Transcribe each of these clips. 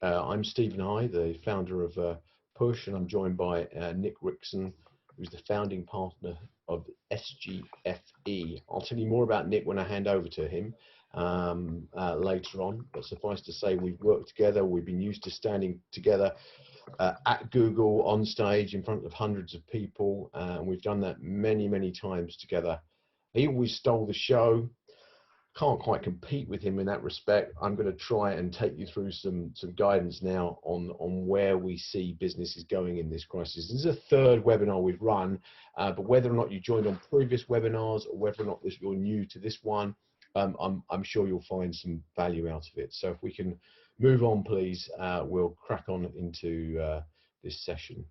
I'm Stephen High, the founder of Push, and I'm joined by Nick Rickson, who's the founding partner of SGFE. I'll tell you more about Nick when I hand over to him later on, but suffice to say we've worked together, we've been used to standing together at Google on stage in front of hundreds of people, and we've done that many, many times together. He always stole the show. Can't quite compete with him in that respect. I'm going to try and take you through some guidance now on where we see businesses going in this crisis. This is a third webinar we've run, but whether or not you joined on previous webinars or whether or not you're new to this one, I'm sure you'll find some value out of it. So if we can move on, please, we'll crack on into this session.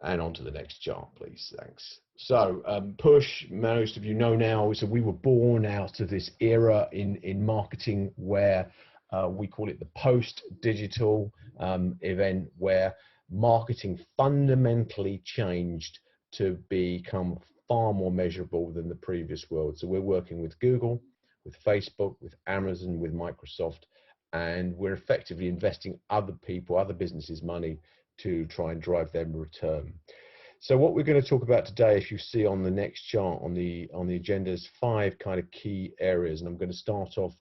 And on to the next chart, please. Thanks. So Push, most of you know now, so we were born out of this era in marketing where we call it the post-digital event, where marketing fundamentally changed to become far more measurable than the previous world. So we're working with Google, with Facebook, with Amazon, with Microsoft, and we're effectively investing other people, other businesses' money to try and drive them return. So what we're going to talk about today, if you see on the next chart on the agenda, is 5 kind of key areas, and I'm going to start off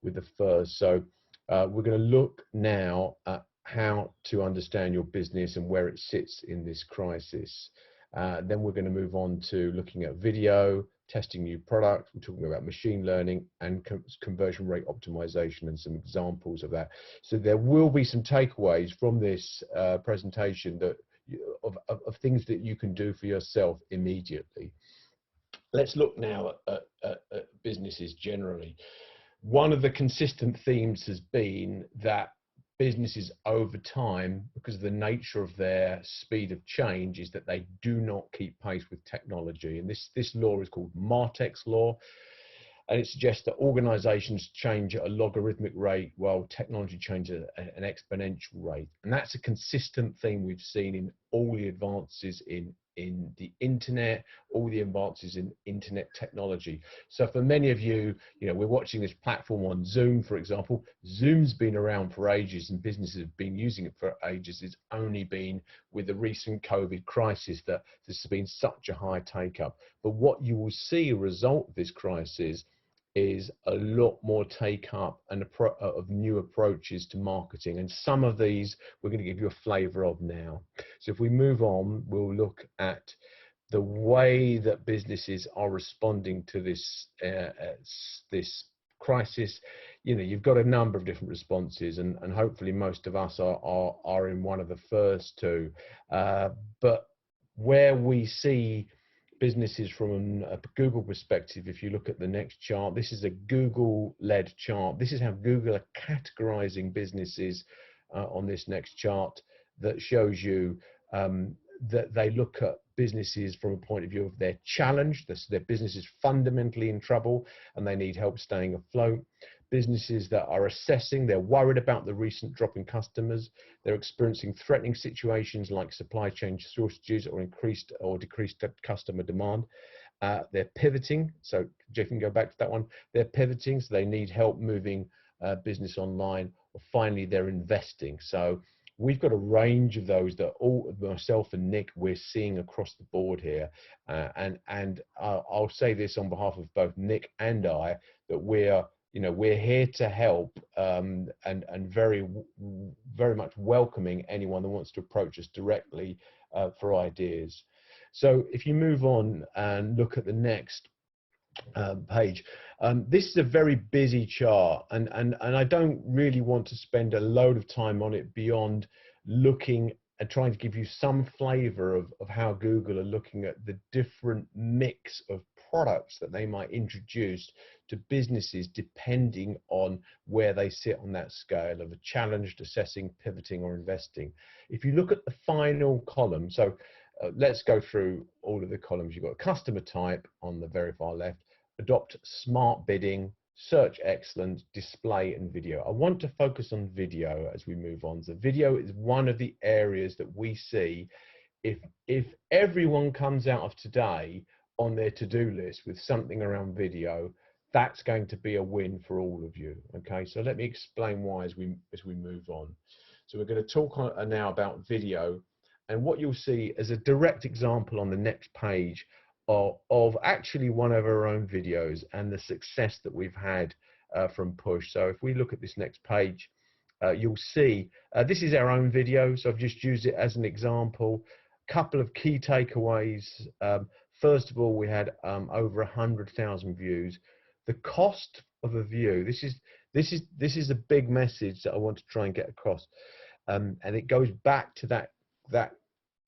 with the first. So we're going to look now at how to understand your business and where it sits in this crisis. Then we're going to move on to looking at video, testing new products. We're talking about machine learning and conversion rate optimization and some examples of that. So there will be some takeaways from this presentation that of things that you can do for yourself immediately. Let's look now at businesses generally. One of the consistent themes has been that businesses over time, because of the nature of their speed of change, is that they do not keep pace with technology. And this law is called Martek's law, and it suggests that organizations change at a logarithmic rate while technology changes at an exponential rate. And that's a consistent theme we've seen in all the advances in the internet, all the advances in internet technology. So for many of you, we're watching this platform on Zoom, for example. Zoom's been around for ages and businesses have been using it for ages. It's only been with the recent COVID crisis that there's been such a high take up. But what you will see a result of this crisis is a lot more take up and of new approaches to marketing, and some of these we're going to give you a flavor of now. So if we move on, we'll look at the way that businesses are responding to this this crisis. You've got a number of different responses, and hopefully most of us are in one of the first two, but where we see businesses from a Google perspective, if you look at the next chart, this is a Google-led chart. This is how Google are categorizing businesses on this next chart, that shows you that they look at businesses from a point of view of their challenge. Their business is fundamentally in trouble and they need help staying afloat. Businesses that are assessing, they're worried about the recent drop in customers. They're experiencing threatening situations like supply chain shortages or increased or decreased customer demand. They're pivoting. So Jeff can go back to that one. They're pivoting, so they need help moving business online. Or finally, they're investing. So we've got a range of those that all myself and Nick we're seeing across the board here, and I'll say this on behalf of both Nick and I, that we're here to help, and very much welcoming anyone that wants to approach us directly for ideas. So if you move on and look at the next page, this is a very busy chart, and I don't really want to spend a load of time on it beyond looking and trying to give you some flavor of how Google are looking at the different mix of products that they might introduce to businesses depending on where they sit on that scale of a challenged, assessing, pivoting, or investing. If you look at the final column, so let's go through all of the columns. You've got customer type on the very far left, adopt smart bidding, search excellence, display, and video. I want to focus on video as we move on. So video is one of the areas that we see, if everyone comes out of today on their to-do list with something around video, that's going to be a win for all of you. Okay, so let me explain why as we move on. So we're going to talk now about video, and what you'll see as a direct example on the next page of actually one of our own videos and the success that we've had from Push. So if we look at this next page, you'll see this is our own video, so I've just used it as an example. Couple of key takeaways. First of all, we had over 100,000 views. The cost of a view, this is a big message that I want to try and get across, and it goes back to that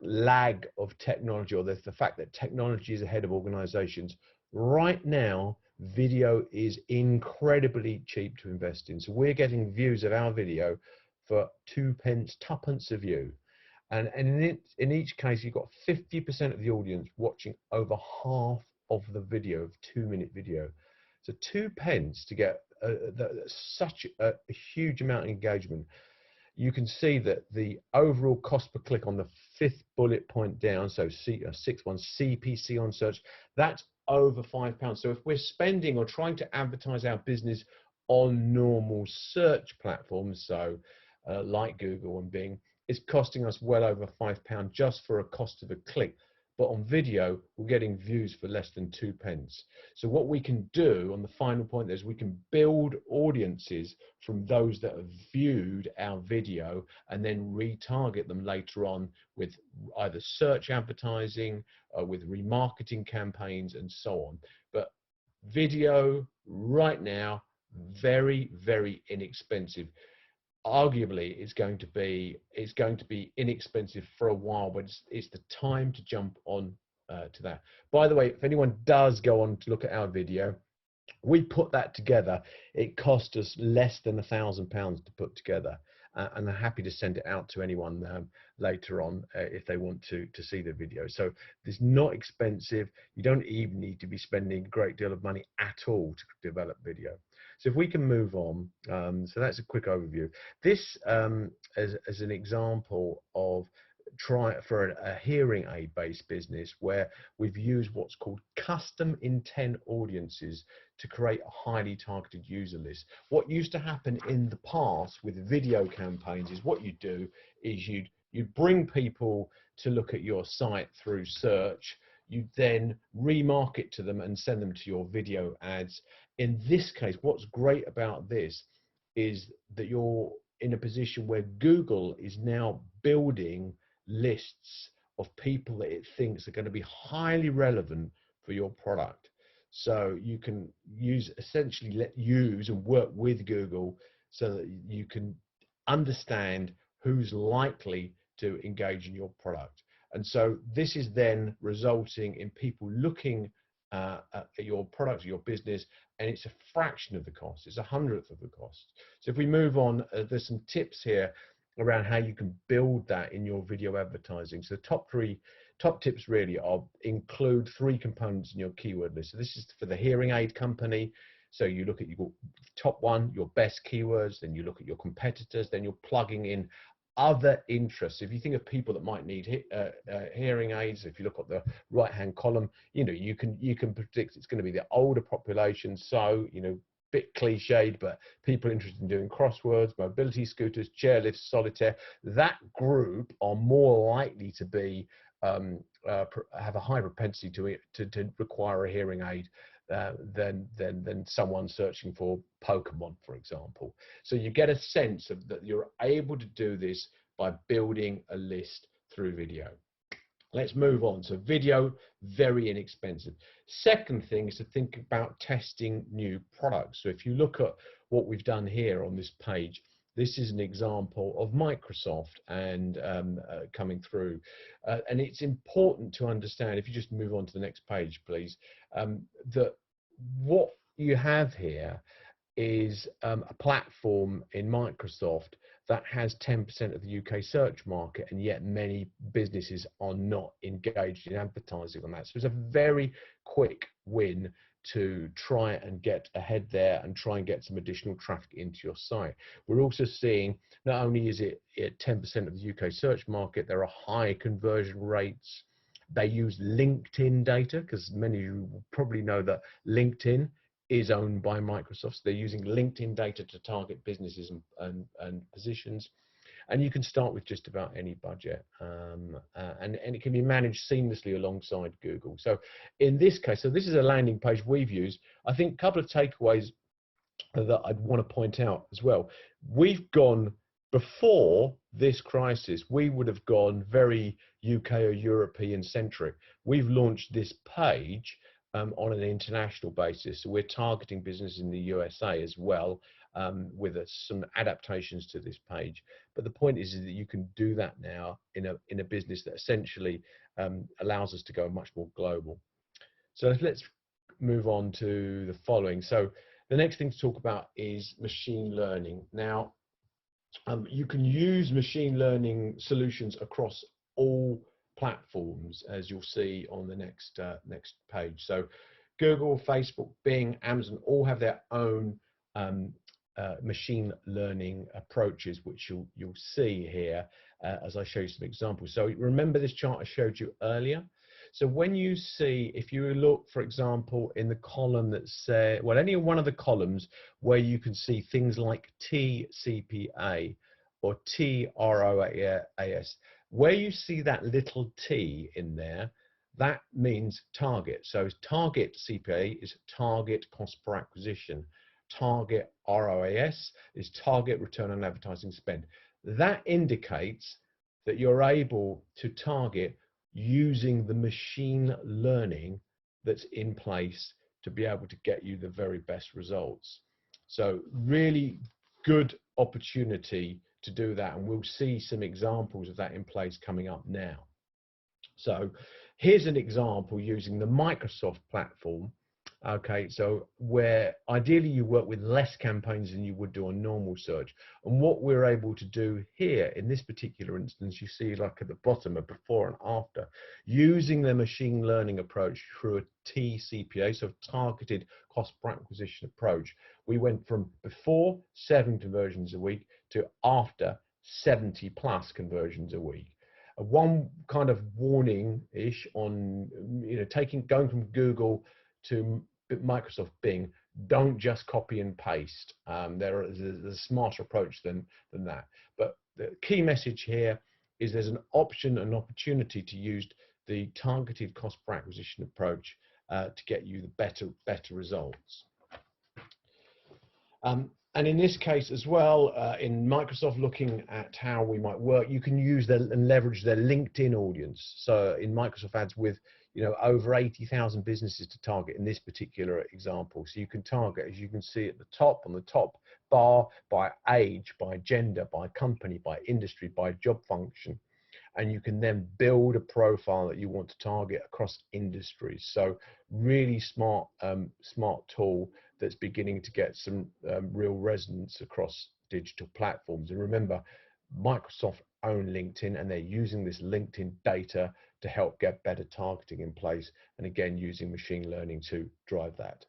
lag of technology, or the fact that technology is ahead of organizations. Right now, video is incredibly cheap to invest in. So we're getting views of our video for 2p, 2p a view. And in each case, you've got 50% of the audience watching over half of the video, of 2-minute video. So 2p to get such a huge amount of engagement. You can see that the overall cost per click on the 5th bullet point down, so 6.1 CPC on search, that's over £5. So if we're spending or trying to advertise our business on normal search platforms, so like Google and Bing, it's costing us well over £5 just for a cost of a click. But on video, we're getting views for less than 2p. So what we can do on the final point is we can build audiences from those that have viewed our video and then retarget them later on with either search advertising, with remarketing campaigns and so on. But video right now, very, very inexpensive. Arguably it's going to be inexpensive for a while, but it's the time to jump on to that. By the way, if anyone does go on to look at our video, we put that together. It cost us less than £1,000 to put together, and I'm happy to send it out to anyone later on if they want to see the video. So it's not expensive. You don't even need to be spending a great deal of money at all to develop video. So if we can move on, so that's a quick overview. This as an example of for a hearing aid based business where we've used what's called custom intent audiences to create a highly targeted user list. What used to happen in the past with video campaigns is what you do is you'd bring people to look at your site through search. You then remarket to them and send them to your video ads. In this case, what's great about this is that you're in a position where Google is now building lists of people that it thinks are going to be highly relevant for your product. So you can essentially use and work with Google so that you can understand who's likely to engage in your product. And so this is then resulting in people looking at your product or your business, and it's a fraction of the cost. It's 100th of the cost. So if we move on, there's some tips here around how you can build that in your video advertising. So the top tips really include 3 components in your keyword list. So this is for the hearing aid company. So you look at your top 1, your best keywords, then you look at your competitors, then you're plugging in other interests. If you think of people that might need hearing aids, if you look at the right hand column, you can predict it's going to be the older population. So bit cliched, but people interested in doing crosswords, mobility scooters, chairlifts, solitaire, that group are more likely to be have a high propensity to require a hearing aid than someone searching for Pokemon, for example. So you get a sense of that you're able to do this by building a list through video. Let's move on. So video, very inexpensive. Second thing is to think about testing new products. So if you look at what we've done here on this page, this is an example of Microsoft and coming through. And it's important to understand, if you just move on to the next page, please, that what you have here is a platform in Microsoft that has 10% of the UK search market, and yet many businesses are not engaged in advertising on that. So it's a very quick win to try and get ahead there and try and get some additional traffic into your site. We're also seeing not only is it 10% of the UK search market, there are high conversion rates. They use LinkedIn data, because many of you will probably know that LinkedIn is owned by Microsoft. So they're using LinkedIn data to target businesses and positions. And you can start with just about any budget, and it can be managed seamlessly alongside Google. So in this case, so this is a landing page we've used. I think a couple of takeaways that I'd want to point out as well. We've gone, before this crisis, we would have gone very UK or European centric. We've launched this page on an international basis. So we're targeting business in the USA as well, with some adaptations to this page. But the point is that you can do that now in a business that essentially allows us to go much more global. So let's move on to the following. So the next thing to talk about is machine learning. Now, you can use machine learning solutions across all platforms, as you'll see on the next page. So Google, Facebook, Bing, Amazon all have their own machine learning approaches, which you'll see here as I show you some examples. So remember this chart I showed you earlier? So when you see, if you look, for example, in the column that says, well, any one of the columns where you can see things like TCPA or TROAS, where you see that little T in there, that means target. So target CPA is target cost per acquisition. Target ROAS is target return on advertising spend. That indicates that you're able to target using the machine learning that's in place to be able to get you the very best results. So really good opportunity to do that, and we'll see some examples of that in place coming up now. So here's an example using the Microsoft platform. Okay, so where ideally you work with less campaigns than you would do on normal search. And what we're able to do here in this particular instance, you see like at the bottom, a before and after, using the machine learning approach through a TCPA, so targeted cost per acquisition approach. We went from before 7 conversions a week to after 70+ conversions a week. One kind of warning-ish on, going from Google to Microsoft Bing, don't just copy and paste. There's a smarter approach than that. But the key message here is there's an option, an opportunity to use the targeted cost per acquisition approach to get you the better results. And in this case as well, in Microsoft, looking at how we might work, you can use and leverage their LinkedIn audience. So in Microsoft Ads with over 80,000 businesses to target in this particular example. So you can target, as you can see at the top, on the top bar, by age, by gender, by company, by industry, by job function. And you can then build a profile that you want to target across industries. So really smart tool that's beginning to get some real resonance across digital platforms. And remember, Microsoft own LinkedIn, and they're using this LinkedIn data to help get better targeting in place, and again using machine learning to drive that.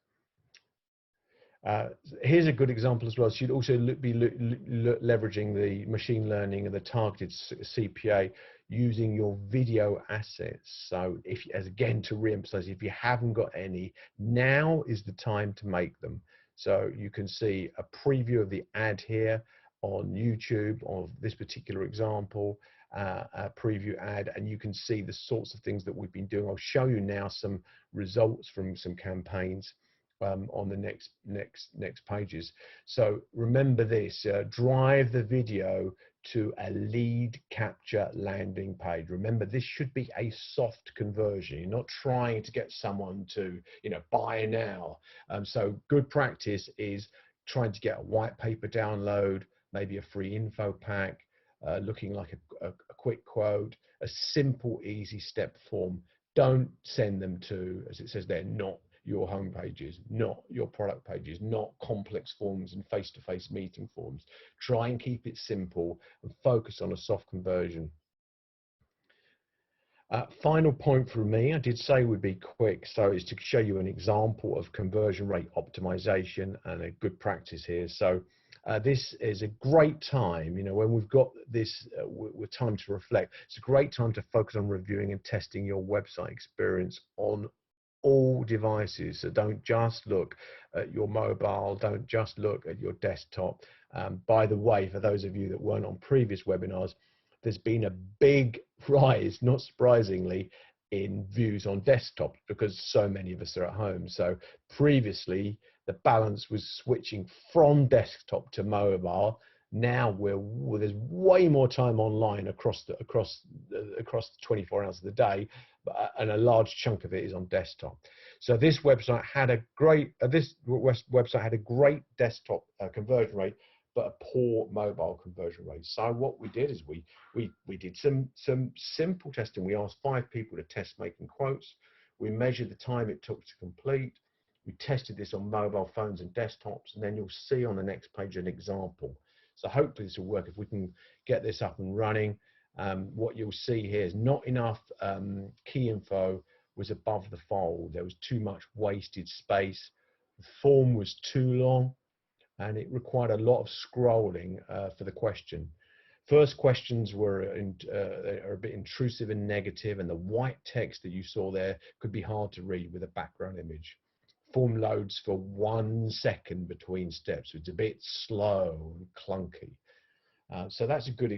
Here's a good example as well. So you'd also be leveraging the machine learning and the targeted CPA using your video assets. So again, to re-emphasize, if you haven't got any, now is the time to make them. So you can see a preview of the ad here on YouTube of this particular example, a preview ad, and you can see the sorts of things that we've been doing. I'll show you now some results from some campaigns on the next pages. So remember this, drive the video to a lead capture landing page. Remember, this should be a soft conversion. You're not trying to get someone to buy now. So good practice is trying to get a white paper download, maybe a free info pack, looking like a quick quote, a simple, easy step form. Don't send them to, as it says there, not your home pages, not your product pages, not complex forms and face-to-face meeting forms. Try and keep it simple and focus on a soft conversion. Final point from me, I did say would be quick, so is to show you an example of conversion rate optimization and a good practice here. So this is a great time, when we've got this with time to reflect, it's a great time to focus on reviewing and testing your website experience on all devices. So don't just look at your mobile, don't just look at your desktop. By the way, for those of you that weren't on previous webinars, there's been a big rise, not surprisingly, in views on desktop because so many of us are at home. So previously, the balance was switching from desktop to mobile. Now there's way more time online across the 24 hours of the day, and a large chunk of it is on desktop. So this website had a great desktop conversion rate, but a poor mobile conversion rate. So what we did is we did some simple testing. We asked 5 people to test making quotes. We measured the time it took to complete. We tested this on mobile phones and desktops, and then you'll see on the next page an example. So hopefully this will work. If we can get this up and running, what you'll see here is not enough key info was above the fold. There was too much wasted space. The form was too long, and it required a lot of scrolling for the question. First questions are a bit intrusive and negative, and the white text that you saw there could be hard to read with a background image. Form loads for 1 second between steps. It's a bit slow and clunky. So that's a good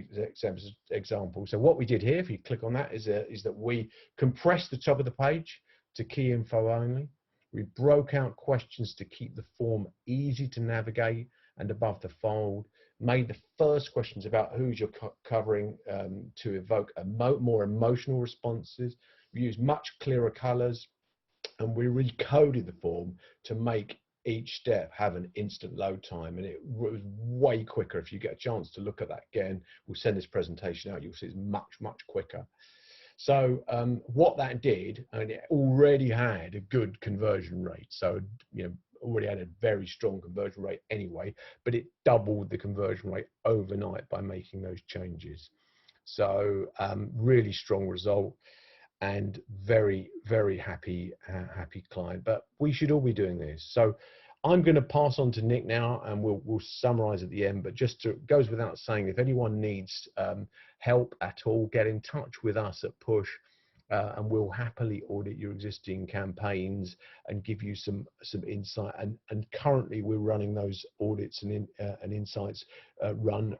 example. So what we did here, if you click on that, is that we compressed the top of the page to key info only. We broke out questions to keep the form easy to navigate and above the fold. Made the first questions about who's you're covering to evoke more emotional responses. We used much clearer colors, and we recoded the form to make each step have an instant load time, and it was way quicker. If you get a chance to look at that again, we'll send this presentation out, you'll see it's much quicker. So what that did, and it already had a good conversion rate, so already had a very strong conversion rate anyway, but it doubled the conversion rate overnight by making those changes. So really strong result, and very happy client. But we should all be doing this. So I'm going to pass on to Nick now, and we'll summarize at the end. But goes without saying, if anyone needs help at all, get in touch with us at Push, and we'll happily audit your existing campaigns and give you some insight. And currently we're running those audits and insights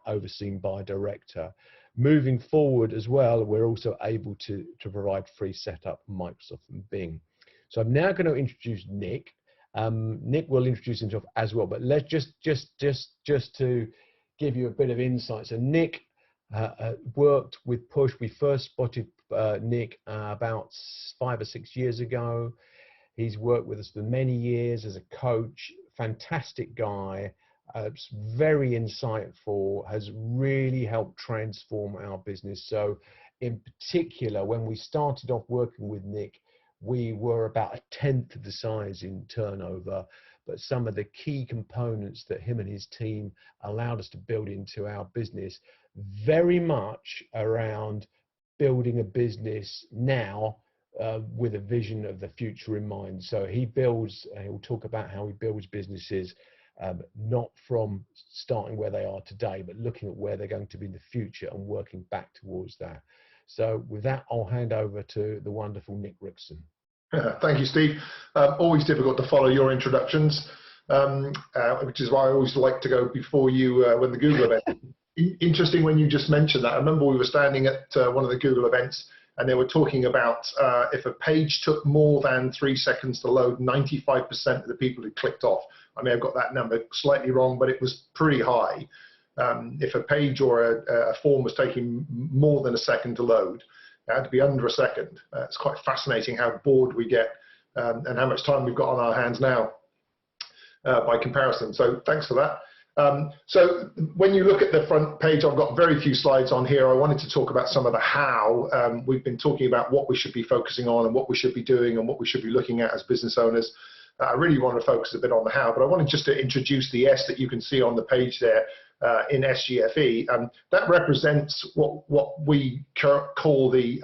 overseen by a director. Moving forward as well, we're also able to provide free setup from Microsoft and Bing. So I'm now going to introduce Nick. Nick will introduce himself as well, but let's just to give you a bit of insight. So Nick worked with Push. We first spotted Nick about 5 or 6 years ago. He's worked with us for many years as a coach. Fantastic guy. Very insightful, has really helped transform our business. So in particular, when we started off working with Nick, we were about 1/10 of the size in turnover, but some of the key components that him and his team allowed us to build into our business, very much around building a business now with a vision of the future in mind. So he'll talk about how he builds businesses, not from starting where they are today, but looking at where they're going to be in the future and working back towards that. So with that, I'll hand over to the wonderful Nick Rickson. Thank you, Steve. Always difficult to follow your introductions, which is why I always like to go before you when the Google event. Interesting when you just mentioned that. I remember we were standing at one of the Google events, and they were talking about if a page took more than 3 seconds to load, 95% of the people had clicked off. I may have got that number slightly wrong, but it was pretty high. If a page or a form was taking more than a second to load, it had to be under a second. It's quite fascinating how bored we get and how much time we've got on our hands now by comparison. So thanks for that. So when you look at the front page, I've got very few slides on here. I wanted to talk about some of the how. We've been talking about what we should be focusing on and what we should be doing and what we should be looking at as business owners. I really want to focus a bit on the how, but I wanted just to introduce the S that you can see on the page there in SGFE. That represents what we call the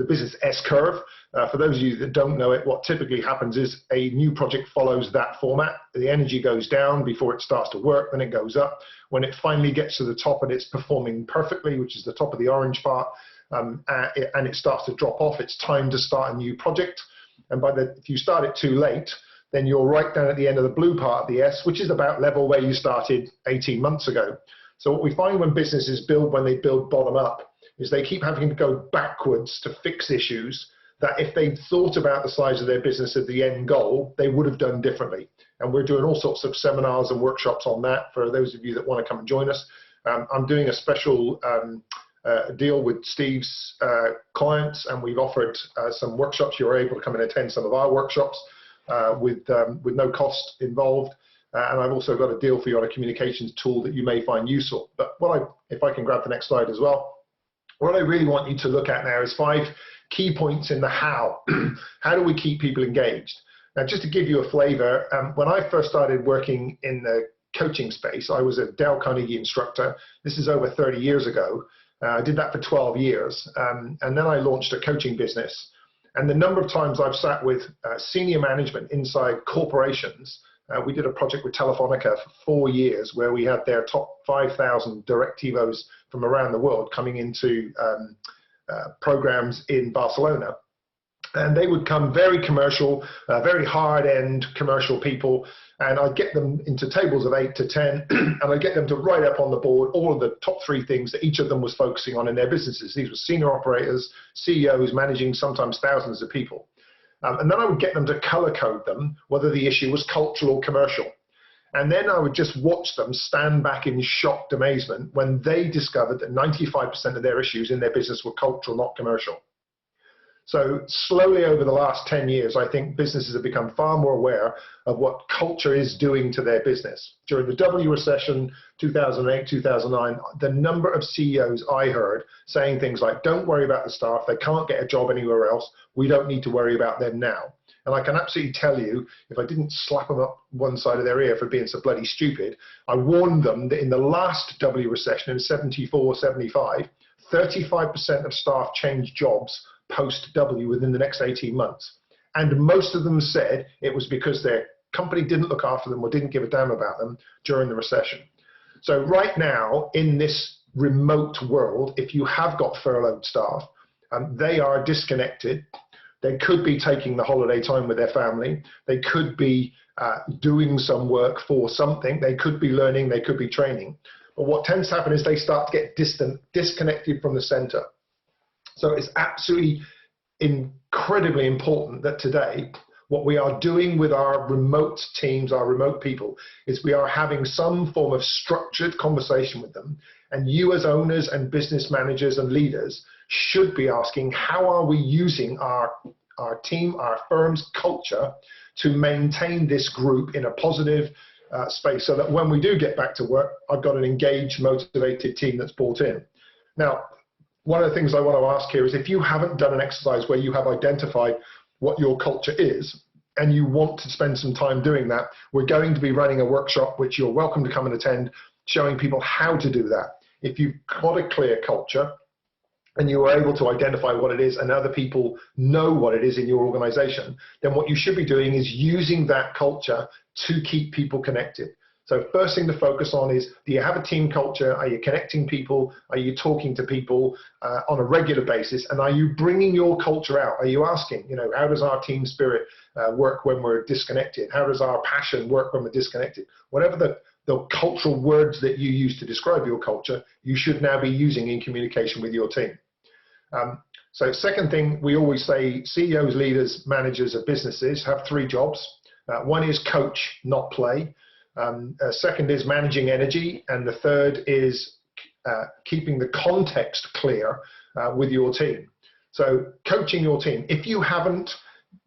business S curve. For those of you that don't know it, what typically happens is a new project follows that format. The energy goes down before it starts to work, then it goes up. When it finally gets to the top and it's performing perfectly, which is the top of the orange part, and it starts to drop off, it's time to start a new project. And if you start it too late, then you're right down at the end of the blue part of the S, which is about level where you started 18 months ago. So what we find when businesses build, when they build bottom up, is they keep having to go backwards to fix issues that if they'd thought about the size of their business at the end goal, they would have done differently. And we're doing all sorts of seminars and workshops on that for those of you that want to come and join us. I'm doing a special deal with Steve's clients, and we've offered some workshops. You're able to come and attend some of our workshops with no cost involved. And I've also got a deal for you on a communications tool that you may find useful. But if I can grab the next slide as well, what I really want you to look at now is 5 key points in the how. How do we keep people engaged? Now, just to give you a flavor, when I first started working in the coaching space, I was a Dale Carnegie instructor. This is over 30 years ago. I did that for 12 years. And then I launched a coaching business. And the number of times I've sat with senior management inside corporations, we did a project with Telefonica for 4 years where we had their top 5,000 directivos from around the world coming into programs in Barcelona. And they would come very commercial, very hard-end commercial people, and I'd get them into tables of 8 to 10, and I'd get them to write up on the board all of the top 3 things that each of them was focusing on in their businesses. These were senior operators, CEOs, managing sometimes thousands of people. And then I would get them to color code them, whether the issue was cultural or commercial. And then I would just watch them stand back in shocked amazement when they discovered that 95% of their issues in their business were cultural, not commercial. So slowly over the last 10 years, I think businesses have become far more aware of what culture is doing to their business. During the W recession, 2008, 2009, the number of CEOs I heard saying things like, don't worry about the staff, they can't get a job anywhere else, we don't need to worry about them now. And I can absolutely tell you, if I didn't slap them up one side of their ear for being so bloody stupid, I warned them that in the last W recession in 74, 75, 35% of staff changed jobs post-W within the next 18 months. And most of them said it was because their company didn't look after them or didn't give a damn about them during the recession. So right now, in this remote world, if you have got furloughed staff, they are disconnected. They could be taking the holiday time with their family. They could be doing some work for something. They could be learning. They could be training. But what tends to happen is they start to get disconnected from the center. So it's absolutely incredibly important that today, what we are doing with our remote teams, our remote people, is we are having some form of structured conversation with them. And you as owners and business managers and leaders should be asking, how are we using our team, our firm's culture to maintain this group in a positive space so that when we do get back to work, I've got an engaged, motivated team that's bought in. Now, one of the things I want to ask here is if you haven't done an exercise where you have identified what your culture is and you want to spend some time doing that, we're going to be running a workshop which you're welcome to come and attend, showing people how to do that. If you've got a clear culture and you are able to identify what it is and other people know what it is in your organization, then what you should be doing is using that culture to keep people connected. So first thing to focus on is, do you have a team culture? Are you connecting people? Are you talking to people on a regular basis? And are you bringing your culture out? Are you asking, how does our team spirit work when we're disconnected? How does our passion work when we're disconnected? Whatever the cultural words that you use to describe your culture, you should now be using in communication with your team. So second thing, we always say CEOs, leaders, managers of businesses have 3 jobs. One is coach, not play. Second is managing energy, and the third is keeping the context clear with your team. So coaching your team. If you haven't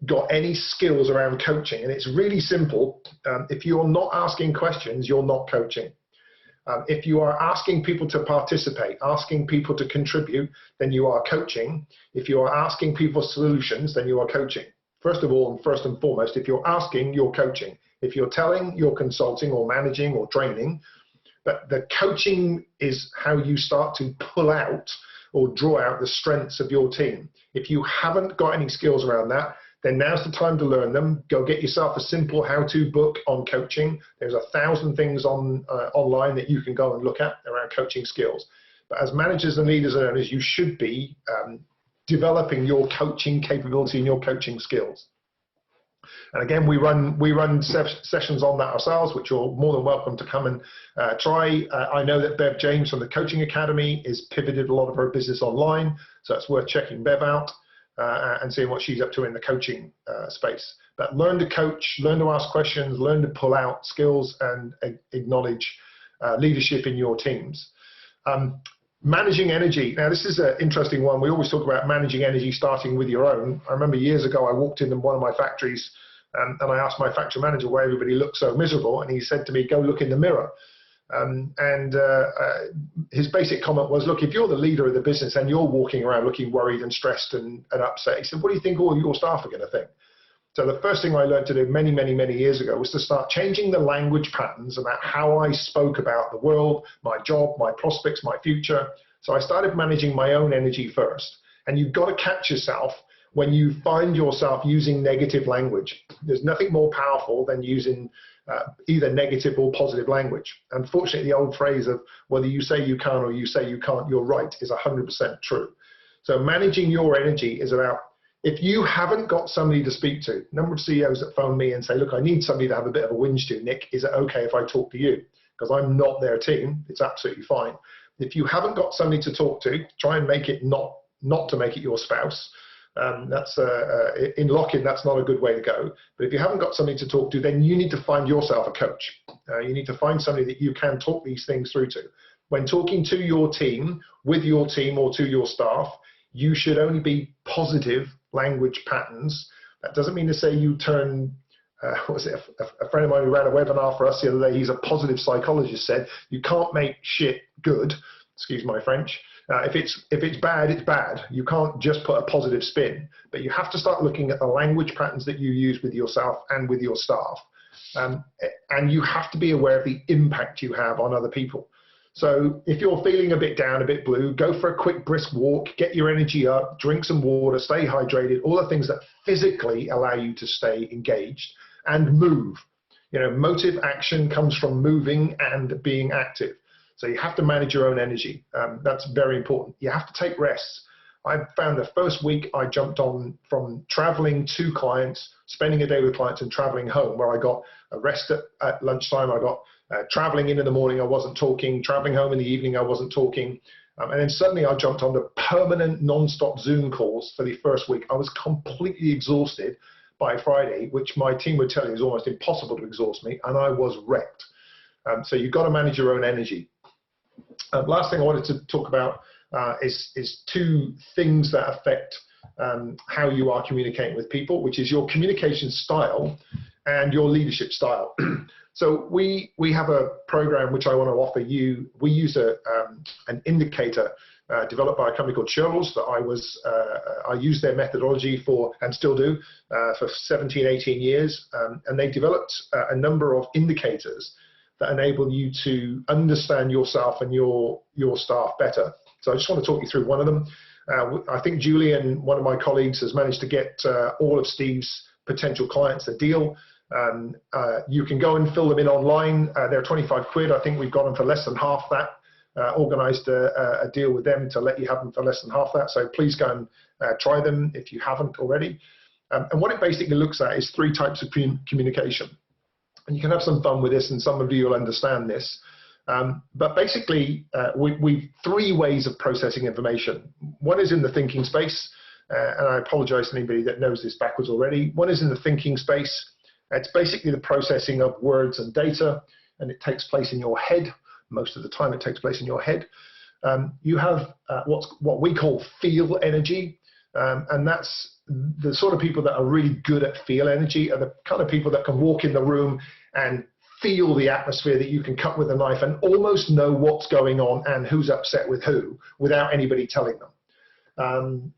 got any skills around coaching, and it's really simple, if you're not asking questions, you're not coaching. If you are asking people to participate, asking people to contribute, then you are coaching. If you are asking people solutions, then you are coaching. First of all, and first and foremost, if you're asking, you're coaching. If you're telling, you're consulting or managing or training. But the coaching is how you start to pull out or draw out the strengths of your team. If you haven't got any skills around that, then now's the time to learn them. Go get yourself a simple how-to book on coaching. There's 1,000 things online that you can go and look at around coaching skills. But as managers and leaders and owners, you should be developing your coaching capability and your coaching skills. And again, we run sessions on that ourselves, which you're more than welcome to come and try. I know that Bev James from the Coaching Academy is pivoted a lot of her business online, so it's worth checking Bev out and seeing what she's up to in the coaching space. But learn to coach, learn to ask questions, learn to pull out skills and acknowledge leadership in your teams. Managing energy. Now, this is an interesting one. We always talk about managing energy starting with your own. I remember years ago, I walked into one of my factories and I asked my factory manager why everybody looked so miserable. And he said to me, go look in the mirror. His basic comment was, look, if you're the leader of the business and you're walking around looking worried and stressed and upset, he said, what do you think all your staff are going to think? So the first thing I learned to do many, many, many years ago was to start changing the language patterns about how I spoke about the world, my job, my prospects, my future. So I started managing my own energy first. And you've got to catch yourself when you find yourself using negative language. There's nothing more powerful than using either negative or positive language. Unfortunately, the old phrase of whether you say you can or you say you can't, you're right is 100% true. So managing your energy is about, if you haven't got somebody to speak to, a number of CEOs that phone me and say, look, I need somebody to have a bit of a whinge to. Nick, is it okay if I talk to you? Because I'm not their team. It's absolutely fine. If you haven't got somebody to talk to, try and make it not to make it your spouse. That's in lock-in, that's not a good way to go. But if you haven't got somebody to talk to, then you need to find yourself a coach. You need to find somebody that you can talk these things through to. When talking to your team, with your team or to your staff, you should only be positive language patterns. That doesn't mean to say you turn, what was it, a friend of mine who ran a webinar for us the other day, he's a positive psychologist, said, you can't make shit good, excuse my French. If it's bad, it's bad. You can't just put a positive spin, but you have to start looking at the language patterns that you use with yourself and with your staff. And you have to be aware of the impact you have on other people. So if you're feeling a bit down, a bit blue, go for a quick brisk walk, get your energy up, drink some water, stay hydrated, all the things that physically allow you to stay engaged, and move. You know, motive action comes from moving and being active. So you have to manage your own energy. That's very important. You have to take rests. I found the first week I jumped on from traveling to clients, spending a day with clients and traveling home, where I got a rest at lunchtime. I got traveling in the morning, I wasn't talking. Traveling home in the evening, I wasn't talking. And then suddenly I jumped on the permanent non-stop Zoom calls for the first week. I was completely exhausted by Friday, which my team would tell you is almost impossible to exhaust me, and I was wrecked. So you've got to manage your own energy. Last thing I wanted to talk about is two things that affect how you are communicating with people, which is your communication style and your leadership style. So we have a program which I want to offer you. We use an indicator developed by a company called Shirl's that I used their methodology for, and still do, for 17, 18 years. And they developed a number of indicators that enable you to understand yourself and your staff better. So I just want to talk you through one of them. I think Julian, one of my colleagues, has managed to get all of Steve's potential clients a deal. You can go and fill them in online. They're 25 quid. I think we've got them for less than half that. Organized a deal with them to let you have them for less than half that. So please go and try them if you haven't already. And what it basically looks at is 3 types of communication. And you can have some fun with this, and some of you will understand this. But basically, we've 3 ways of processing information. One is in the thinking space, and I apologize to anybody that knows this backwards already. One is in the thinking space. It's basically the processing of words and data, and it takes place in your head. Most of the time, it takes place in your head. You have what we call feel energy, and that's the sort of people that are really good at feel energy are the kind of people that can walk in the room and feel the atmosphere, that you can cut with a knife and almost know what's going on and who's upset with who without anybody telling them.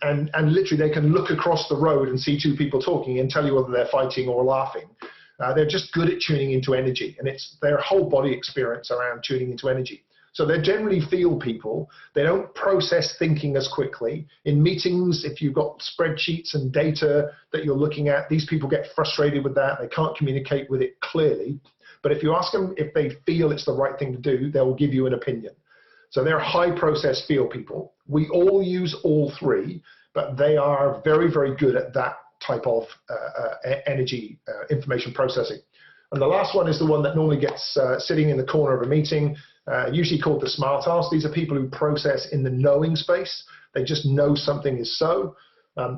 And literally they can look across the road and see 2 people talking and tell you whether they're fighting or laughing. They're just good at tuning into energy, and it's their whole body experience around tuning into energy. So they're generally feel people. They don't process thinking as quickly. In meetings, if you've got spreadsheets and data that you're looking at, these people get frustrated with that. They can't communicate with it clearly. But if you ask them if they feel it's the right thing to do, they will give you an opinion. So they're high process feel people. We all use all 3, but they are very, very good at that type of energy information processing. And the last one is the one that normally gets sitting in the corner of a meeting, usually called the smart ass. These are people who process in the knowing space. They just know something is so.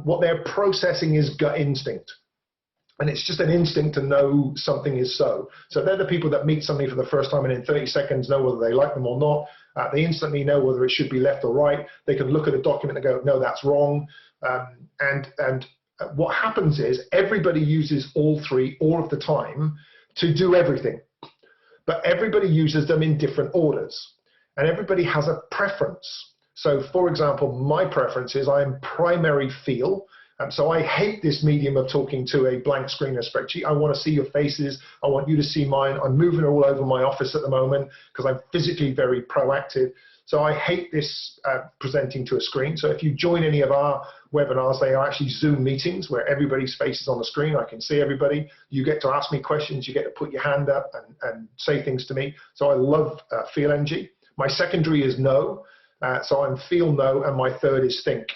What they're processing is gut instinct. And it's just an instinct to know something is so. So they're the people that meet somebody for the first time and in 30 seconds know whether they like them or not. They instantly know whether it should be left or right. They can look at a document and go, no, that's wrong. And what happens is everybody uses all three all of the time to do everything. But everybody uses them in different orders. And everybody has a preference. So for example, my preference is I am primary feel. So I hate this medium of talking to a blank screen or spreadsheet. I want to see your faces. I want you to see mine. I'm moving all over my office at the moment because I'm physically very proactive. So I hate this presenting to a screen. So if you join any of our webinars, they are actually Zoom meetings where everybody's face is on the screen. I can see everybody. You get to ask me questions. You get to put your hand up and say things to me. So I love feel energy. My secondary is no. So I'm feel no, and my third is think.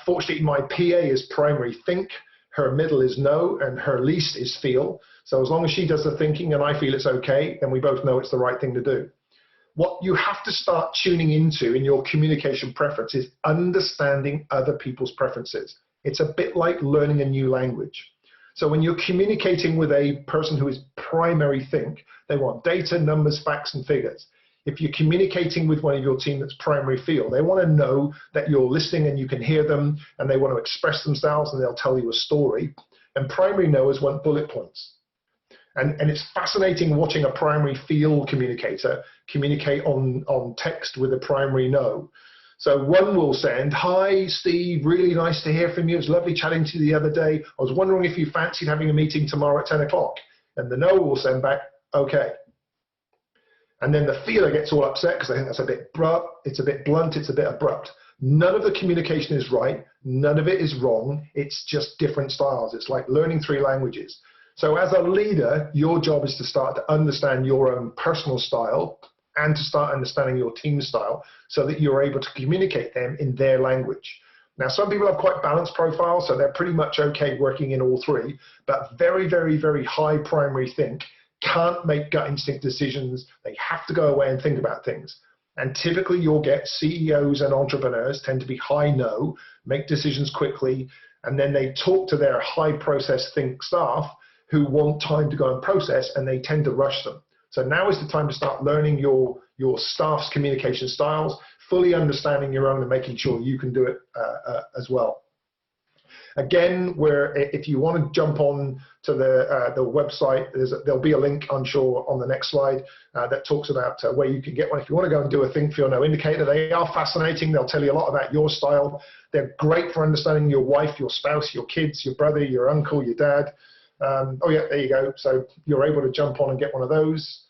Fortunately, my PA is primary think, her middle is no, and her least is feel. So as long as she does the thinking and I feel it's okay, then we both know it's the right thing to do. What you have to start tuning into in your communication preference is understanding other people's preferences. It's a bit like learning a new language. So when you're communicating with a person who is primary think, they want data, numbers, facts, and figures. If you're communicating with one of your team that's primary feel, they want to know that you're listening and you can hear them, and they want to express themselves and they'll tell you a story. And primary knowers want bullet points. And it's fascinating watching a primary feel communicator communicate on text with a primary know. So one will send, hi, Steve, really nice to hear from you. It's lovely chatting to you the other day. I was wondering if you fancied having a meeting tomorrow at 10 o'clock. And the no will send back, okay. And then the feeler gets all upset because I think that's a bit abrupt, it's a bit blunt, it's a bit abrupt. None of the communication is right, none of it is wrong, it's just different styles. It's like learning three languages. So as a leader, your job is to start to understand your own personal style and to start understanding your team's style so that you're able to communicate them in their language. Now, some people have quite balanced profiles, so they're pretty much okay working in all three, but very, very, very high primary think can't make gut instinct decisions. They have to go away and think about things. And typically you'll get CEOs and entrepreneurs tend to be high no, make decisions quickly, and then they talk to their high process think staff who want time to go and process, and they tend to rush them. So now is the time to start learning your staff's communication styles, fully understanding your own and making sure you can do it as well. Again, if you want to jump on to the website, there'll be a link, I'm sure, on the next slide that talks about where you can get one. If you want to go and do a think, feel, know indicator, they are fascinating. They'll tell you a lot about your style. They're great for understanding your wife, your spouse, your kids, your brother, your uncle, your dad. Oh yeah, there you go. So you're able to jump on and get one of those.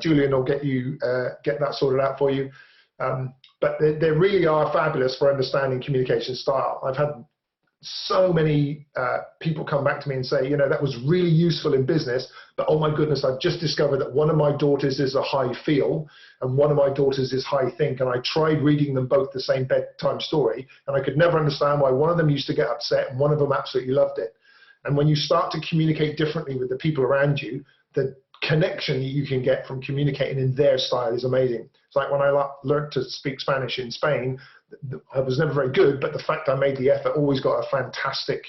Julian will get that sorted out for you. But they really are fabulous for understanding communication style. I've had so many people come back to me and say, you know, that was really useful in business, but oh my goodness, I've just discovered that one of my daughters is a high feel and one of my daughters is high think, and I tried reading them both the same bedtime story, and I could never understand why one of them used to get upset and one of them absolutely loved it. And when you start to communicate differently with the people around you, the connection you can get from communicating in their style is amazing. It's like when I learned to speak Spanish in Spain, I was never very good, but the fact I made the effort always got a fantastic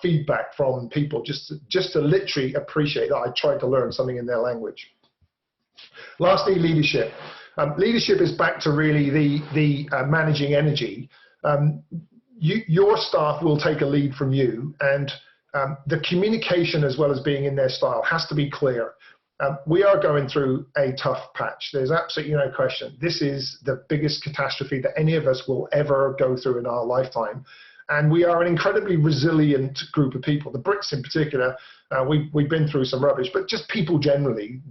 feedback from people just to literally appreciate that I tried to learn something in their language. Lastly, leadership. Leadership is back to really the managing energy. Your staff will take a lead from you, and the communication as well as being in their style has to be clear. We are going through a tough patch. There's absolutely no question. This is the biggest catastrophe that any of us will ever go through in our lifetime. And we are an incredibly resilient group of people. The Brits in particular, we've been through some rubbish, but just people generally,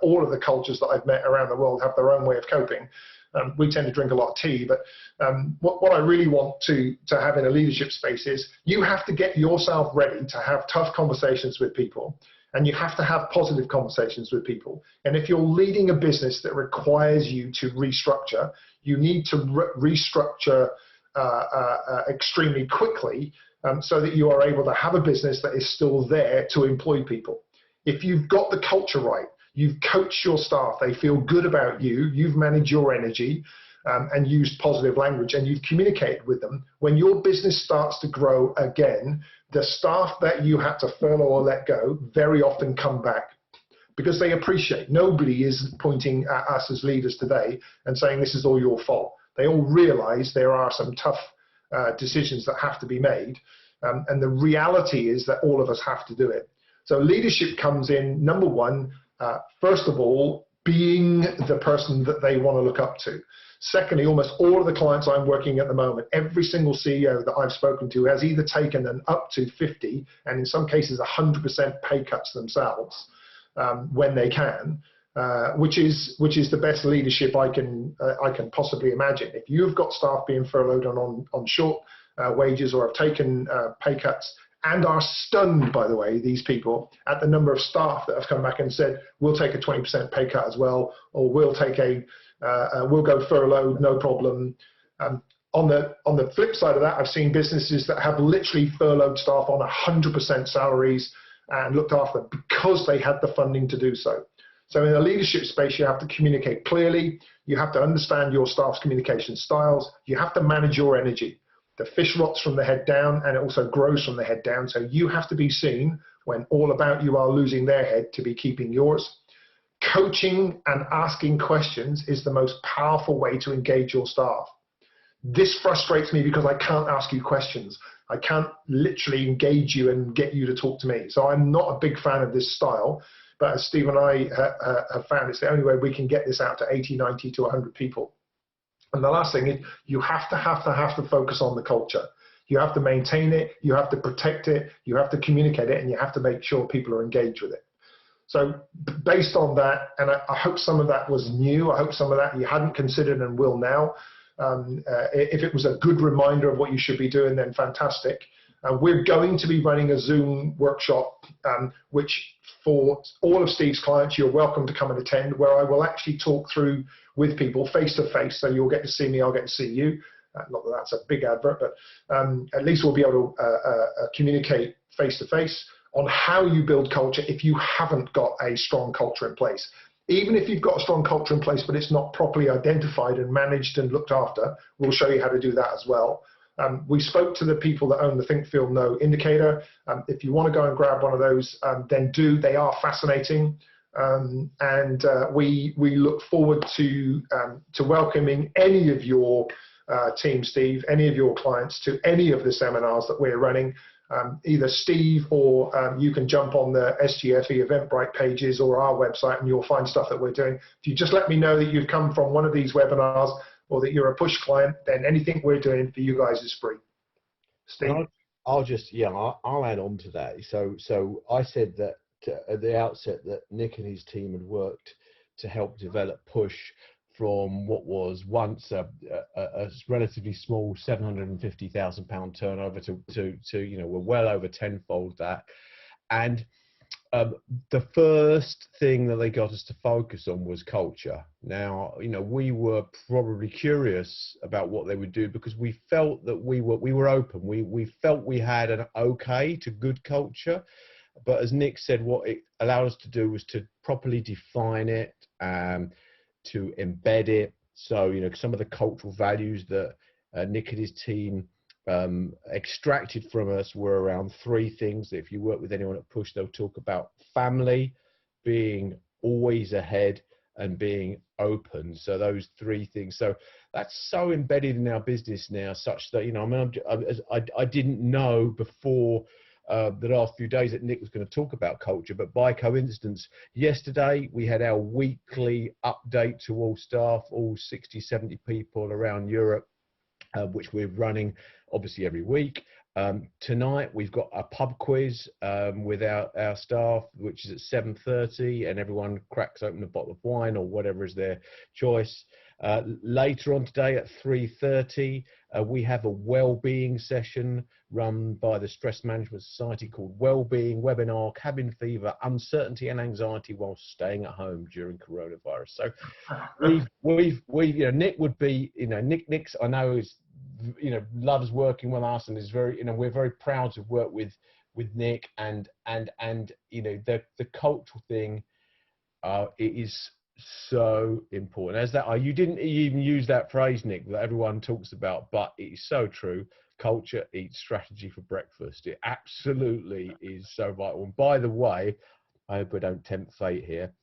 all of the cultures that I've met around the world have their own way of coping. We tend to drink a lot of tea, but what I really want to have in a leadership space is you have to get yourself ready to have tough conversations with people, and you have to have positive conversations with people. And if you're leading a business that requires you to restructure, you need to restructure extremely quickly, so that you are able to have a business that is still there to employ people. If you've got the culture right, you've coached your staff, they feel good about you, you've managed your energy, and used positive language, and you've communicated with them, when your business starts to grow again, the staff that you had to furlough or let go very often come back, because they appreciate. Nobody is pointing at us as leaders today and saying this is all your fault. They all realize there are some tough decisions that have to be made, and the reality is that all of us have to do it. So leadership comes in, number one, first of all, being the person that they want to look up to. Secondly, almost all of the clients I'm working at the moment, every single CEO that I've spoken to has either taken an up to 50 and in some cases 100% pay cuts themselves when they can, which is the best leadership I can possibly imagine. If you've got staff being furloughed on short wages or have taken pay cuts, and are stunned, by the way, these people, at the number of staff that have come back and said, we'll take a 20% pay cut as well, or we'll take we'll go furloughed, no problem. On the flip side of that, I've seen businesses that have literally furloughed staff on 100% salaries and looked after them because they had the funding to do so. So in a leadership space, you have to communicate clearly, you have to understand your staff's communication styles, you have to manage your energy. The fish rots from the head down, and it also grows from the head down. So you have to be seen when all about you are losing their head to be keeping yours. Coaching and asking questions is the most powerful way to engage your staff. This frustrates me because I can't ask you questions. I can't literally engage you and get you to talk to me. So I'm not a big fan of this style, but as Steve and I have found, it's the only way we can get this out to 80, 90 to 100 people. And the last thing is you have to focus on the culture. You have to maintain it, you have to protect it, you have to communicate it, and you have to make sure people are engaged with it. So based on that, and I hope some of that was new, I hope some of that you hadn't considered and will now. If it was a good reminder of what you should be doing, then fantastic. We're going to be running a Zoom workshop, which for all of Steve's clients, you're welcome to come and attend, where I will actually talk through with people face to face. So you'll get to see me, I'll get to see you. Not that that's a big advert, but at least we'll be able to communicate face to face on how you build culture if you haven't got a strong culture in place. Even if you've got a strong culture in place, but it's not properly identified and managed and looked after, we'll show you how to do that as well. We spoke to the people that own the Think, Feel, Know indicator. If you want to go and grab one of those, then do. They are fascinating. And we look forward to welcoming any of your team, Steve, any of your clients to any of the seminars that we're running. Either Steve or you can jump on the SGFE Eventbrite pages or our website and you'll find stuff that we're doing. If you just let me know that you've come from one of these webinars or that you're a push client, then anything we're doing for you guys is free. Steve? I'll just, yeah, I'll add on to that. So I said that at the outset that Nick and his team had worked to help develop Push from what was once a relatively small £750,000 turnover to you know, we're well over tenfold that. And the first thing that they got us to focus on was culture. Now, you know, we were probably curious about what they would do because we felt that we were open. We felt we had an okay to good culture. But as Nick said, what it allowed us to do was to properly define it, to embed it. So, you know, some of the cultural values that Nick and his team extracted from us were around three things. If you work with anyone at Push, they'll talk about family, being always ahead, and being open. So those three things. So that's so embedded in our business now, such that, you know, I mean, I didn't know before the last few days that Nick was going to talk about culture, but by coincidence, yesterday we had our weekly update to all staff, all 60, 70 people around Europe, which we're running obviously every week. Tonight we've got a pub quiz with our staff, which is at 7:30, and everyone cracks open a bottle of wine or whatever is their choice. Later on today at 3:30, we have a well-being session run by the Stress Management Society called Wellbeing Webinar, Cabin Fever, Uncertainty and Anxiety while Staying at Home during Coronavirus. So we've you know, Nick would be, you know, Nick's, I know, is loves working with us and is very, we're very proud to work with Nick, and the cultural thing, it is so important. As that, you didn't even use that phrase, Nick, that everyone talks about, but it is so true. Culture eats strategy for breakfast. It absolutely is so vital. And by the way, I hope I don't tempt fate here.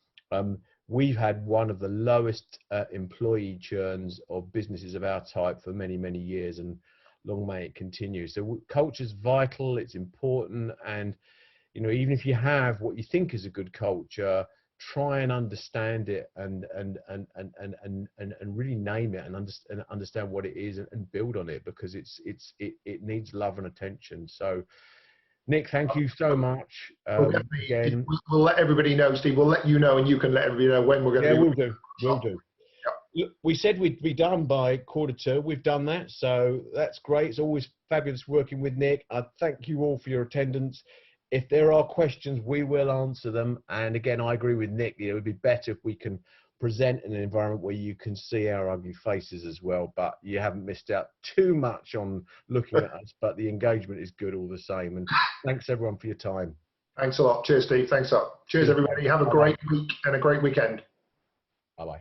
We've had one of the lowest employee churns of businesses of our type for many, many years, and long may it continue. So culture is vital. It's important, and even if you have what you think is a good culture, try and understand it and really name it and understand what it is and build on it, because it needs love and attention. So Nick, thank you so much. Again, we'll let everybody know, Steve. We'll let you know, and you can let everybody know when we're going to do. We'll do. Yep. We said we'd be done by 1:45. We've done that, so that's great. It's always fabulous working with Nick. I thank you all for your attendance. If there are questions, we will answer them. And again, I agree with Nick. It would be better if we can present in an environment where you can see our ugly faces as well. But you haven't missed out too much on looking at us. But the engagement is good all the same. And thanks everyone for your time. Thanks a lot. Cheers, Steve. Thanks a lot. Cheers, everybody. Have a great week and a great weekend. Bye-bye.